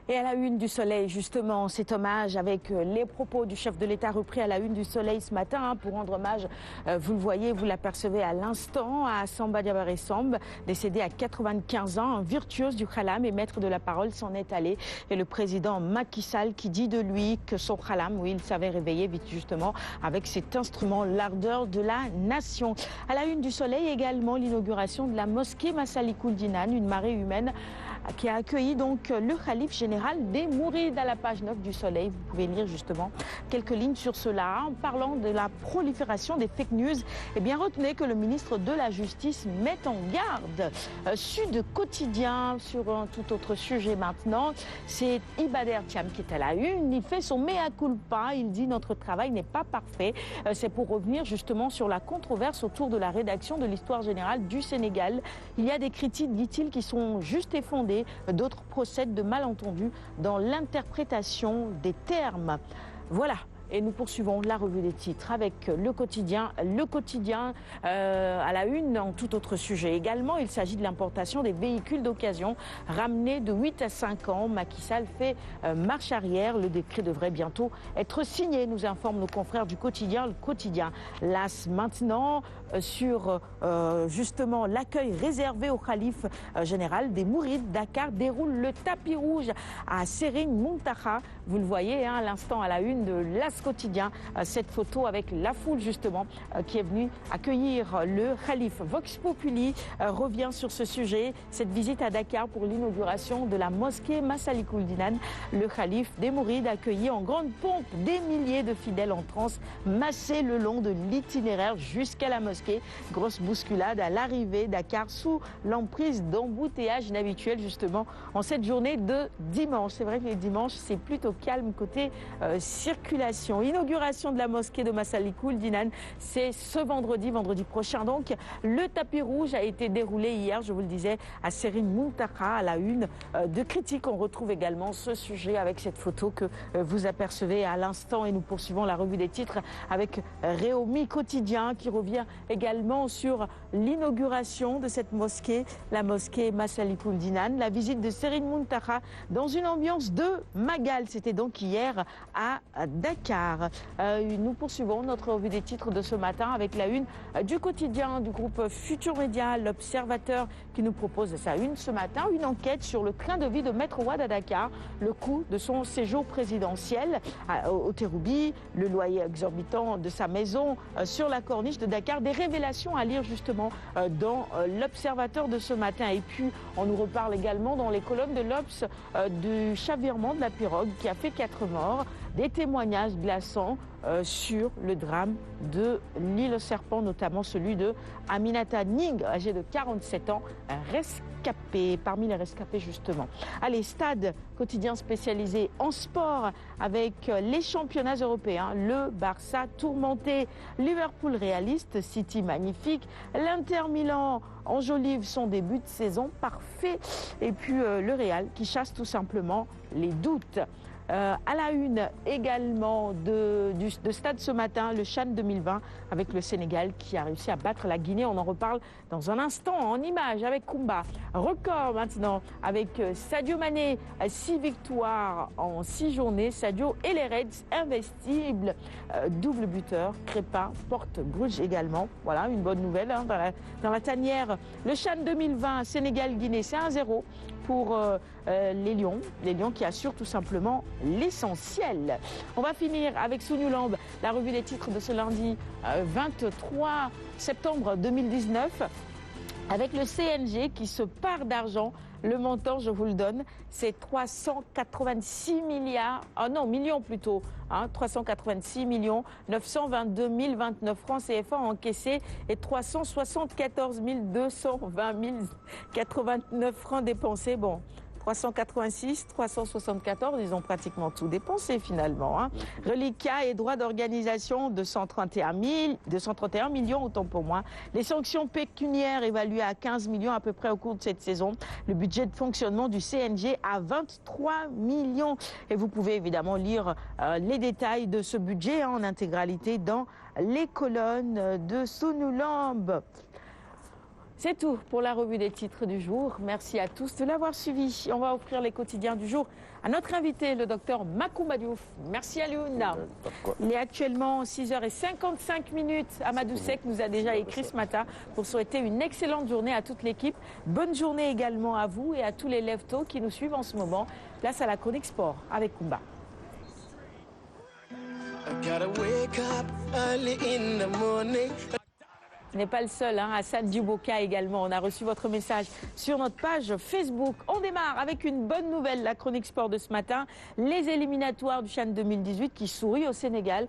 Et à la une du Soleil, justement, cet hommage avec les propos du chef de l'État repris à la une du Soleil ce matin pour rendre hommage, vous le voyez, vous l'apercevez à l'instant, à Samba Diabaré Samb, décédé à 95 ans, un virtuose du khalam et maître de la parole, s'en est allé. Et le président Macky Sall qui dit de lui que son khalam, oui, il savait réveiller vite justement avec cet instrument l'ardeur de la nation. À la une du Soleil également, l'inauguration de la mosquée Massalikoul Dinane, une marée humaine qui a accueilli donc le khalife général des Mourides. À la page 9 du Soleil. Vous pouvez lire justement quelques lignes sur cela. En parlant de la prolifération des fake news, eh bien retenez que le ministre de la Justice met en garde. Sud Quotidien, sur un tout autre sujet maintenant, c'est Ibader Thiam qui est à la une. Il fait son mea culpa, il dit notre travail n'est pas parfait. C'est pour revenir justement sur la controverse autour de la rédaction de l'histoire générale du Sénégal. Il y a des critiques, dit-il, qui sont justes et fondées. D'autres procèdent de malentendus dans l'interprétation des termes. Voilà. Et nous poursuivons la revue des titres avec le quotidien. Le quotidien à la une en tout autre sujet. Également, il s'agit de l'importation des véhicules d'occasion ramenés de 8 à 5 ans. Macky Sall fait marche arrière. Le décret devrait bientôt être signé, nous informent nos confrères du quotidien. Le quotidien LAS maintenant sur justement l'accueil réservé au khalife général des Mourides. Dakar déroule le tapis rouge à Serigne Mountakha. Vous le voyez à l'instant à la une de LAS quotidien, cette photo avec la foule justement qui est venue accueillir le khalife. Vox Populi revient sur ce sujet, cette visite à Dakar pour l'inauguration de la mosquée Massalikoul Dinane. Le khalife des Mourides accueilli en grande pompe, des milliers de fidèles en transe massés le long de l'itinéraire jusqu'à la mosquée. Grosse bousculade à l'arrivée Dakar sous l'emprise d'embouteillages inhabituels justement en cette journée de dimanche. C'est vrai que les dimanches c'est plutôt calme côté circulation. Inauguration de la mosquée de Massalikoul Dinane, c'est ce vendredi prochain donc. Le tapis rouge a été déroulé hier, je vous le disais, à Serigne Mountakha. À la une de critiques, on retrouve également ce sujet avec cette photo que vous apercevez à l'instant. Et nous poursuivons la revue des titres avec Réumi Quotidien qui revient également sur l'inauguration de cette mosquée, la mosquée Massalikoul Dinane. La visite de Serigne Mountakha dans une ambiance de Magal, c'était donc hier à Dakar. Nous poursuivons notre revue des titres de ce matin avec la une du quotidien du groupe Futur Média, l'Observateur qui nous propose sa une ce matin, une enquête sur le train de vie de Maître Wade à Dakar, le coût de son séjour présidentiel au Terroubi, le loyer exorbitant de sa maison sur la corniche de Dakar, des révélations à lire justement dans l'Observateur de ce matin. Et puis on nous reparle également dans les colonnes de l'Obs du chavirement de la pirogue qui a fait 4 morts, des témoignages glaçants sur le drame de l'île aux serpents, notamment celui de Aminata Ning, âgée de 47 ans, rescapée, parmi les rescapés justement. Allez, Stade, quotidien spécialisé en sport avec les championnats européens, le Barça tourmenté, Liverpool réaliste, City magnifique, l'Inter Milan enjolive son début de saison parfait, et puis le Real qui chasse tout simplement les doutes. À la une également de Stade ce matin, le CHAN 2020 avec le Sénégal qui a réussi à battre la Guinée. On en reparle dans un instant en images avec Kumba. Record maintenant avec Sadio Mané, 6 victoires en 6 journées. Sadio et les Reds investibles. Double buteur, Crépin porte Bruges également. Voilà une bonne nouvelle dans la tanière. Le CHAN 2020, Sénégal-Guinée, c'est 1-0 pour les Lions qui assurent tout simplement l'essentiel. On va finir avec Sounoulambe, la revue des titres de ce lundi 23 septembre 2019 avec le CNG qui se pare d'argent. Le montant, je vous le donne, c'est 386 millions plutôt, 386 922 029 francs CFA encaissés et 374 220 089 francs dépensés. Bon, 386, 374, ils ont pratiquement tout dépensé finalement. Reliquats et droits d'organisation de 231 millions, autant pour moi. Les sanctions pécuniaires évaluées à 15 millions à peu près au cours de cette saison. Le budget de fonctionnement du CNG à 23 millions. Et vous pouvez évidemment lire les détails de ce budget en intégralité dans les colonnes de Sounoulambe. C'est tout pour la revue des titres du jour. Merci à tous de l'avoir suivi. On va offrir les quotidiens du jour à notre invité, le docteur Macoumba Diouf. Merci Alioune. Il est actuellement 6h55. Amadou Seck nous a déjà écrit ce matin pour souhaiter une excellente journée à toute l'équipe. Bonne journée également à vous et à tous les lève-tôt qui nous suivent en ce moment. Place à la chronique sport avec Kumba. Ce n'est pas le seul, Hassan Duboka également. On a reçu votre message sur notre page Facebook. On démarre avec une bonne nouvelle, la chronique sport de ce matin. Les éliminatoires du CHAN 2018 qui sourient au Sénégal.